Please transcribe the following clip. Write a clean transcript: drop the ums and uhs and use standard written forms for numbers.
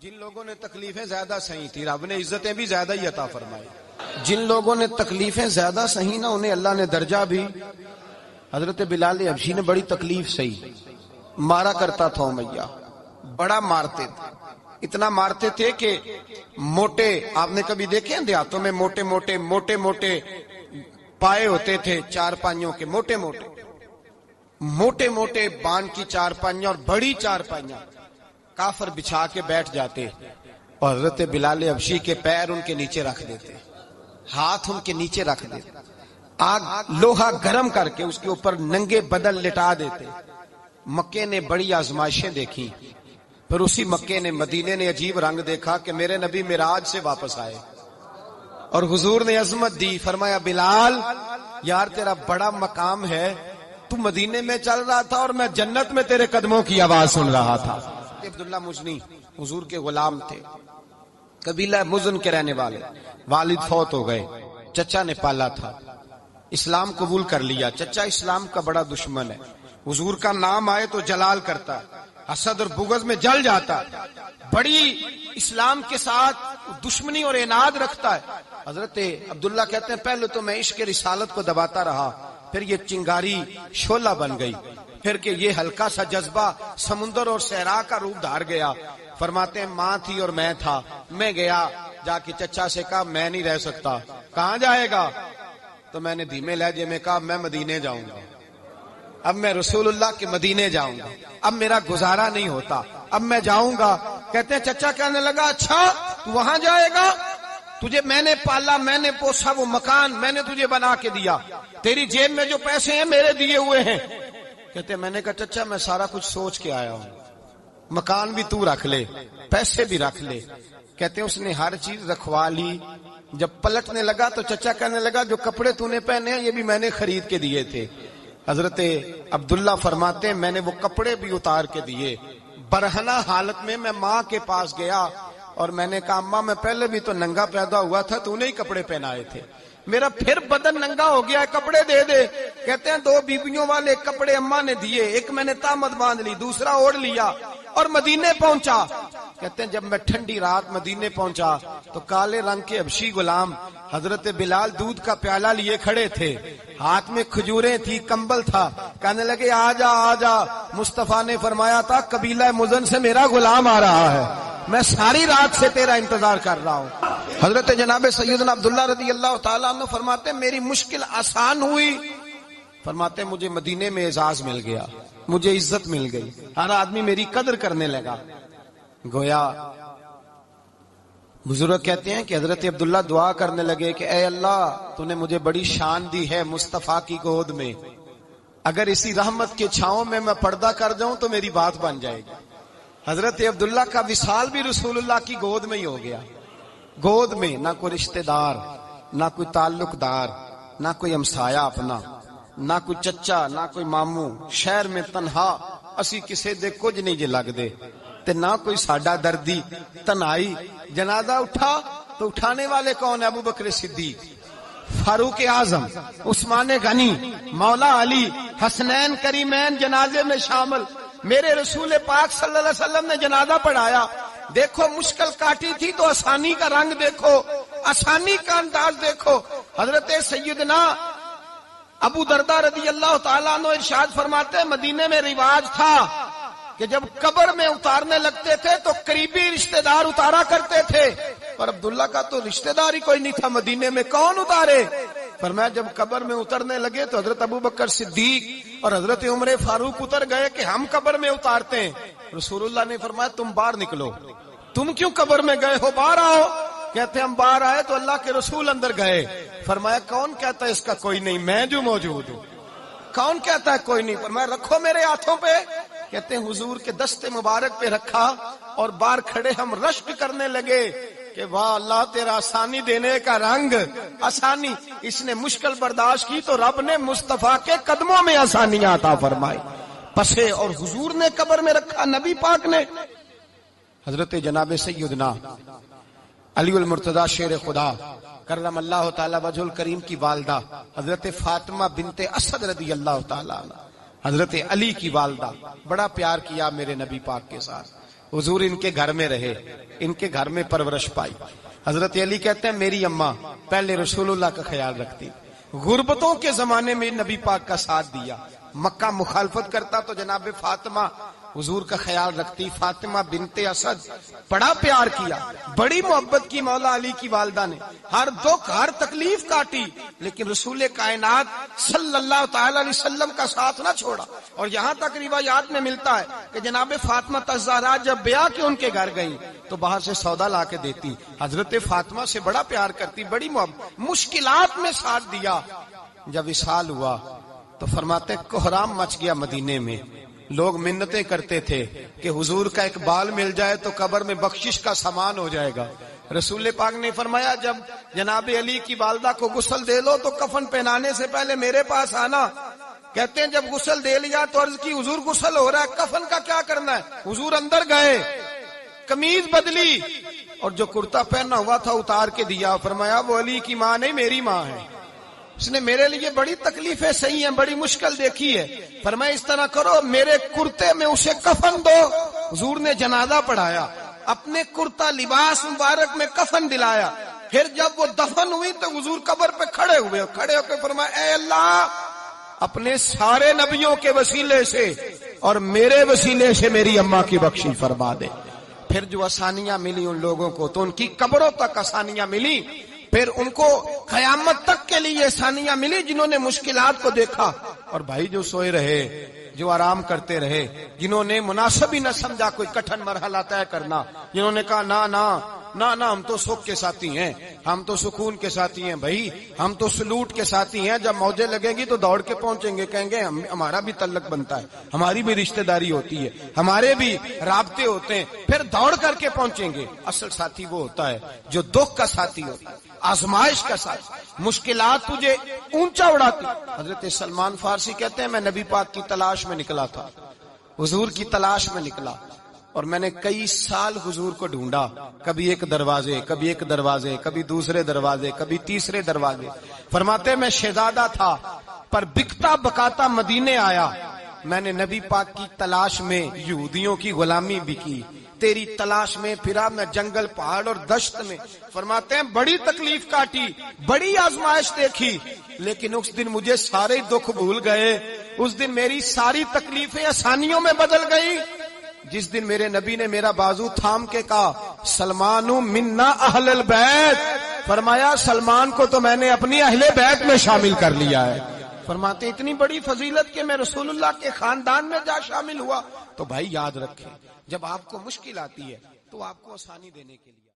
جن لوگوں نے تکلیفیں زیادہ سہی تھی رب نے عزتیں بھی زیادہ ہی عطا فرمائی. جن لوگوں نے تکلیفیں زیادہ سہی نا انہیں اللہ نے درجہ بھی. حضرت بلال حبشی نے بڑی تکلیف سہی, مارا کرتا تھا امیہ, بڑا مارتے تھے, اتنا مارتے تھے کہ موٹے, آپ نے کبھی دیکھے ہیں دیہاتوں میں موٹے موٹے پائے ہوتے تھے چار پائیوں کے, موٹے موٹے بان کی چار پائیاں اور بڑی چار پائیاں کافر بچھا کے بیٹھ جاتے اور حضرت بلال حبشی کے پیر ان کے نیچے رکھ دیتے, ہاتھ ان کے نیچے رکھ دیتے, آگ لوہا گرم کر کے اس کے اوپر ننگے بدن لٹا دیتے. مکے نے بڑی آزمائشیں دیکھی, پھر اسی مکے نے مدینے نے عجیب رنگ دیکھا کہ میرے نبی معراج سے واپس آئے اور حضور نے عظمت دی. فرمایا بلال یار تیرا بڑا مقام ہے, تو مدینے میں چل رہا تھا اور میں جنت میں تیرے قدموں کی آواز سن رہا تھا. عبداللہ مزنی حضور کے غلام تھے, قبیلہ مزن کے رہنے والے, والد فوت ہو گئے, چچا نے پالا تھا, اسلام قبول کر لیا. چچا اسلام کا بڑا دشمن ہے, حضور کا نام آئے تو جلال کرتا, حسد اور بغض میں جل جاتا, بڑی اسلام کے ساتھ دشمنی اور عناد رکھتا ہے. حضرت عبداللہ کہتے ہیں پہلے تو میں عشق رسالت کو دباتا رہا, پھر یہ چنگاری شعلہ بن گئی, پھر کہ یہ ہلکا سا جذبہ سمندر اور صحرا کا روپ دھار گیا. فرماتے ہیں ماں تھی اور میں تھا, میں گیا جا کے چچا سے کہا میں نہیں رہ سکتا. کہاں جائے گا؟ تو میں نے دھیمے لہجے میں کہا میں مدینے جاؤں گا, اب میں رسول اللہ کے مدینے جاؤں گا, اب میرا گزارا نہیں ہوتا, اب میں جاؤں گا. کہتے ہیں چچا کہنے لگا اچھا تو وہاں جائے گا, تجھے میں نے پالا, میں نے پوسا, وہ مکان میں نے تجھے بنا کے دیا, تیری جیب میں جو پیسے ہیں میرے دیے ہوئے ہیں. کہتے ہیں میں نے کہا چچا میں سارا کچھ سوچ کے آیا ہوں, مکان بھی تو رکھ لے, پیسے بھی رکھ لے. کہتے ہیں اس نے ہر چیز رکھوا لی. جب پلٹنے لگا تو چچا کہنے لگا جو کپڑے تو نے پہنے ہیں یہ بھی میں نے خرید کے دیے تھے. حضرت عبداللہ فرماتے ہیں میں نے وہ کپڑے بھی اتار کے دیے. برہنہ حالت میں ماں کے پاس گیا اور میں نے کہا اماں میں پہلے بھی تو ننگا پیدا ہوا تھا, تو نے ہی کپڑے پہنائے تھے, میرا پھر بدن ننگا ہو گیا ہے, کپڑے دے دے. کہتے ہیں 2 بیویوں والے کپڑے اماں نے دیے, ایک میں نے تامت باندھ لی, دوسرا اوڑھ لیا اور مدینے پہنچا. کہتے ہیں جب میں ٹھنڈی رات مدینے پہنچا تو کالے رنگ کے حبشی غلام حضرت بلال دودھ کا پیالہ لیے کھڑے تھے, ہاتھ میں کھجوریں تھی, کمبل تھا. کہنے لگے آ جا آ جا, مصطفیٰ نے فرمایا تھا قبیلہ مزن سے میرا غلام آ رہا ہے, میں ساری رات سے تیرا انتظار کر رہا ہوں. حضرت جناب سیدنا عبداللہ رضی اللہ تعالیٰ عنہ فرماتے میری مشکل آسان ہوئی. فرماتے مجھے مدینے میں اعزاز مل گیا, مجھے عزت مل گئی, ہر آدمی میری قدر کرنے لگا. گویا بزرگ کہتے ہیں کہ حضرت عبداللہ دعا کرنے لگے کہ اے اللہ تو نے مجھے بڑی شان دی ہے مصطفیٰ کی گود میں, اگر اسی رحمت کے چھاؤں میں پردہ کر جاؤں تو میری بات بن جائے گی. حضرت عبداللہ کا وصال بھی رسول اللہ کی گود میں ہی ہو گیا. گود میں نہ کوئی رشتہ دار, نہ کوئی تعلق دار, نہ کوئی ہمسایہ اپنا, نہ کوئی چچا, نہ کوئی ماموں, شہر میں تنہا اسی کسے دے کچھ نہیں جے لگ دے, تے نہ کوئی ساڈا دردی. تنہائی جنازہ اٹھا تو اٹھانے والے کون ہیں؟ ابو بکر صدیق, فاروق اعظم, عثمان غنی, مولا علی, حسنین کریمین جنازے میں شامل. میرے رسول پاک صلی اللہ علیہ وسلم نے جنازہ پڑھایا. دیکھو مشکل کاٹی تھی تو آسانی کا رنگ دیکھو, آسانی کا انداز دیکھو. حضرت سیدنا ابو دردہ رضی اللہ تعالیٰ عنہ ارشاد فرماتے ہیں مدینے میں رواج تھا کہ جب قبر میں اتارنے لگتے تھے تو قریبی رشتہ دار اتارا کرتے تھے, اور عبداللہ کا تو رشتہ دار ہی کوئی نہیں تھا مدینے میں, کون اتارے؟ فرمایا جب قبر میں اترنے لگے تو حضرت ابو بکر صدیق اور حضرت عمر فاروق اتر گئے کہ ہم قبر میں اتارتے ہیں. رسول اللہ نے فرمایا تم باہر نکلو, تم کیوں قبر میں گئے ہو, باہر آؤ. کہتے ہم باہر آئے تو اللہ کے رسول اندر گئے. فرمایا کون کہتا ہے اس کا کوئی نہیں, میں جو موجود ہوں. کون کہتا ہے کوئی نہیں؟ فرمایا رکھو میرے ہاتھوں پہ. کہتے ہیں حضور کے دستے مبارک پہ رکھا اور باہر کھڑے ہم رشک کرنے لگے کہ واہ اللہ تیرا آسانی دینے کا رنگ, آسانی. اس نے مشکل برداشت کی تو رب نے مصطفیٰ کے قدموں میں آسانیاں عطا فرمائی. پسے اور حضور نے قبر میں رکھا, نبی پاک نے. حضرت جناب سیدنا علی المرتضی شیر خدا کرم اللہ تعالی وجہ الکریم کی والدہ حضرت فاطمہ بنت اسد رضی اللہ تعالی عنہ, حضرت علی کی والدہ, بڑا پیار کیا میرے نبی پاک کے ساتھ. حضور ان کے گھر میں رہے, ان کے گھر میں پرورش پائی. حضرت علی کہتے ہیں میری اماں پہلے رسول اللہ کا خیال رکھتی, غربتوں کے زمانے میں نبی پاک کا ساتھ دیا. مکہ مخالفت کرتا تو جناب فاطمہ حضور کا خیال رکھتی. فاطمہ بنت اسد بڑا پیار کیا, بڑی محبت کی مولا علی کی والدہ نے, ہر دکھ ہر تکلیف کاٹی, لیکن رسول کائنات صلی اللہ تعالی علیہ وسلم کا ساتھ نہ چھوڑا. اور یہاں تک روایات میں ملتا ہے کہ جناب فاطمہ الزہرا جب بیعہ کے ان کے گھر گئی تو باہر سے سودا لا کے دیتی. حضرت فاطمہ سے بڑا پیار کرتی, بڑی محبت, مشکلات میں ساتھ دیا. جب وصال ہوا تو فرماتے کوہرام مچ گیا مدینے میں. لوگ منتیں کرتے تھے کہ حضور کا ایک بال مل جائے تو قبر میں بخشش کا سامان ہو جائے گا. رسول پاک نے فرمایا جب جناب علی کی والدہ کو غسل دے لو تو کفن پہنانے سے پہلے میرے پاس آنا. کہتے ہیں جب غسل دے لیا تو عرض کی حضور غسل ہو رہا ہے, کفن کا کیا کرنا ہے؟ حضور اندر گئے, قمیض بدلی اور جو کرتا پہنا ہوا تھا اتار کے دیا. فرمایا وہ علی کی ماں نہیں میری ماں ہے, اس نے میرے لیے بڑی تکلیفیں سہی ہیں, بڑی مشکل دیکھی ہے. فرمایا اس طرح کرو میرے کرتے میں اسے کفن دو. حضور نے جنازہ پڑھایا, اپنے کرتا لباس مبارک میں کفن دلایا. پھر جب وہ دفن ہوئی تو حضور قبر پہ کھڑے ہوئے, کھڑے ہو کے فرمایا اے اللہ اپنے سارے نبیوں کے وسیلے سے اور میرے وسیلے سے میری اماں کی بخشش فرما دے. پھر جو آسانیاں ملی ان لوگوں کو تو ان کی قبروں تک آسانیاں ملی, پھر ان کو قیامت تک کے لیے آسانیاں ملی جنہوں نے مشکلات کو دیکھا. اور بھائی جو سوئے رہے, جو آرام کرتے رہے, جنہوں نے مناسب ہی نہ سمجھا کوئی کٹھن مرحلہ طے کرنا, جنہوں نے کہا نا نا نا نا ہم تو سکھ کے ساتھی ہیں, ہم تو سکون کے ساتھی ہیں, بھائی ہم تو سلوٹ کے ساتھی ہیں, جب موجیں لگیں گی تو دوڑ کے پہنچیں گے, کہیں گے ہمارا بھی تعلق بنتا ہے, ہماری بھی رشتہ داری ہوتی ہے, ہمارے بھی رابطے ہوتے ہیں, پھر دوڑ کر کے پہنچیں گے. اصل ساتھی وہ ہوتا ہے جو دکھ کا ساتھی ہوتا ہے, آزمائش کا ساتھ, مشکلات تجھے اونچا اڑاتی. حضرت سلمان فارسی کہتے ہیں میں نبی پاک کی تلاش میں نکلا تھا, حضور کی تلاش میں نکلا, اور میں نے کئی سال حضور کو ڈھونڈا. کبھی ایک دروازے, کبھی ایک دروازے, کبھی دوسرے دروازے, کبھی تیسرے دروازے. فرماتے میں شہزادہ تھا پر بکتا بکاتا مدینے آیا. میں نے نبی پاک کی تلاش میں یہودیوں کی غلامی بھی کی, تیری تلاش میں پھرا میں جنگل پہاڑ اور دشت میں. فرماتے ہیں بڑی تکلیف کاٹی, بڑی آزمائش دیکھی, لیکن اس دن مجھے سارے دکھ بھول گئے. اس دن میری ساری تکلیفیں آسانیوں میں بدل گئی جس دن میرے نبی نے میرا بازو تھام کے کہا سلمان منا اہل البیت. فرمایا سلمان کو تو میں نے اپنی اہل بیت میں شامل کر لیا ہے. فرماتے اتنی بڑی فضیلت کہ میں رسول اللہ کے خاندان میں جا شامل ہوا. تو بھائی یاد رکھیں جب آپ کو مشکل آتی ہے تو آپ کو آسانی دینے کے لیے